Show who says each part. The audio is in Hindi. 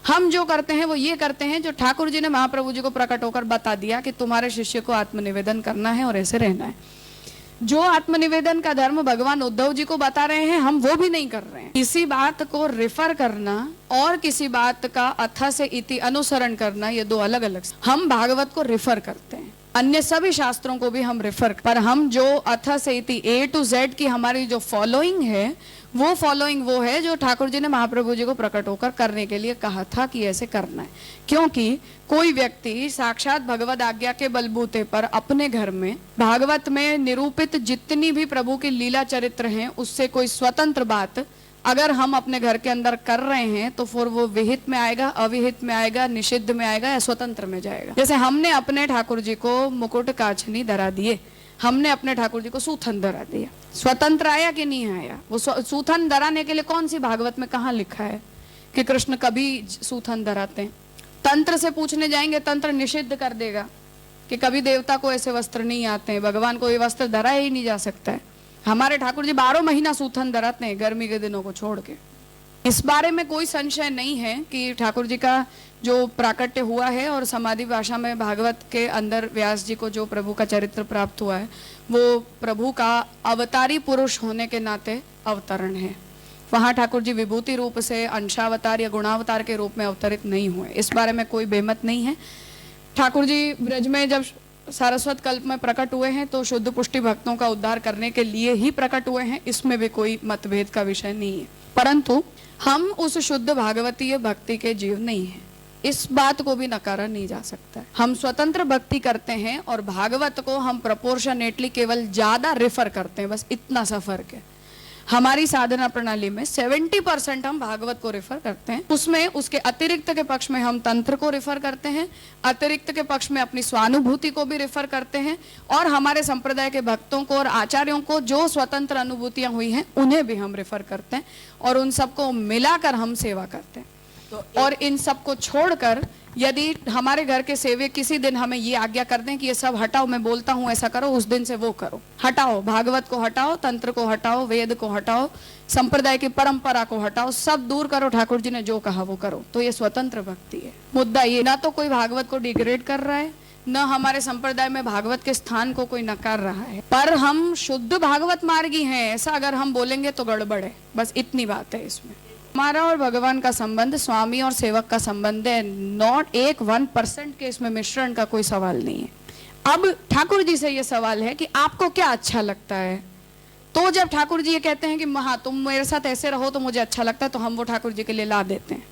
Speaker 1: हम जो करते हैं वो ये करते हैं जो ठाकुर जी ने महाप्रभु जी को प्रकट होकर बता दिया कि तुम्हारे शिष्य को आत्मनिवेदन करना है और ऐसे रहना है। जो आत्मनिवेदन का धर्म भगवान उद्धव जी को बता रहे हैं, हम वो भी नहीं कर रहे हैं। किसी बात को रेफर करना और किसी बात का अथ से इति अनुसरण करना, ये दो अलग अलग। हम भागवत को रेफर करते हैं, अन्य सभी शास्त्रों को भी हम रेफर, पर हम जो अथ से इति A to Z की हमारी जो फॉलोइंग है, वो फॉलोइंग वो है जो ठाकुर जी ने महाप्रभु जी को प्रकट होकर करने के लिए कहा था कि ऐसे करना है। क्योंकि कोई व्यक्ति साक्षात भगवद आज्ञा के बलबूते पर अपने घर में भागवत में निरूपित जितनी भी प्रभु की लीला चरित्र हैं, उससे कोई स्वतंत्र बात अगर हम अपने घर के अंदर कर रहे हैं तो फिर वो विहित में आएगा, अविहित में आएगा, निषिद्ध में आएगा या स्वतंत्र में जाएगा। जैसे हमने अपने ठाकुर जी को मुकुट काछनी धरा दिए, हमने अपने ठाकुर जी को सूथन धरा दिया, स्वतंत्र आया कि नहीं आया? वो सूथन धराने के लिए कौन सी भागवत में कहाँ लिखा है कि कृष्ण कभी सूथन धराते हैं? तंत्र से पूछने जाएंगे, तंत्र निषिद्ध कर देगा कि कभी देवता को ऐसे वस्त्र नहीं आते हैं, भगवान को ये वस्त्र धरा ही नहीं जा सकता है। हमारे ठाकुर जी 12 महीना सूथन धराते हैं, गर्मी के दिनों को छोड़ के। इस बारे में कोई संशय नहीं है कि ठाकुर जी का जो प्राकट्य हुआ है और समाधि भाषा में भागवत के अंदर व्यास जी को जो प्रभु का चरित्र प्राप्त हुआ है, वो प्रभु का अवतारी पुरुष होने के नाते अवतरण है। वहाँ ठाकुर जी विभूति रूप से अंशावतार या गुणावतार के रूप में अवतरित नहीं हुए, इस बारे में कोई बेमत नहीं है। ठाकुर जी ब्रज में जब सारस्वत कल्प में प्रकट हुए हैं तो शुद्ध पुष्टि भक्तों का उद्धार करने के लिए ही प्रकट हुए हैं, इसमें भी कोई मतभेद का विषय नहीं है। परंतु हम उस शुद्ध भागवतीय भक्ति के जीव नहीं हैं, इस बात को भी नकारा नहीं जा सकता है। हम स्वतंत्र भक्ति करते हैं और भागवत को हम प्रोपोर्शनेटली केवल ज्यादा रेफर करते हैं, बस इतना सा फर्क है। हमारी साधना प्रणाली में 70% हम भागवत को रेफर करते हैं, उसमें उसके अतिरिक्त के पक्ष में हम तंत्र को रेफर करते हैं, अतिरिक्त के पक्ष में अपनी स्वानुभूति को भी रेफर करते हैं, और हमारे संप्रदाय के भक्तों को और आचार्यों को जो स्वतंत्र अनुभूतियां हुई हैं उन्हें भी हम रेफर करते हैं, और उन सबको मिलाकर हम सेवा करते हैं। और इन सबको छोड़कर यदि हमारे घर के सेवक किसी दिन हमें ये आज्ञा कर दें कि ये सब हटाओ, मैं बोलता हूँ ऐसा करो, उस दिन से वो करो, हटाओ, भागवत को हटाओ, तंत्र को हटाओ, वेद को हटाओ, संप्रदाय की परंपरा को हटाओ, सब दूर करो, ठाकुर जी ने जो कहा वो करो, तो ये स्वतंत्र भक्ति है। मुद्दा ये ना तो कोई भागवत को डिग्रेड कर रहा है, न हमारे संप्रदाय में भागवत के स्थान को कोई नकार रहा है, पर हम शुद्ध भागवत मार्गी हैं, ऐसा अगर हम बोलेंगे तो गड़बड़ है। बस इतनी बात है इसमें। हमारा और भगवान का संबंध स्वामी और सेवक का संबंध है, नॉट 1% के इसमें मिश्रण का कोई सवाल नहीं है। अब ठाकुर जी से ये सवाल है कि आपको क्या अच्छा लगता है, तो जब ठाकुर जी ये कहते हैं कि हाँ तुम मेरे साथ ऐसे रहो तो मुझे अच्छा लगता है, तो हम वो ठाकुर जी के लिए ला देते हैं।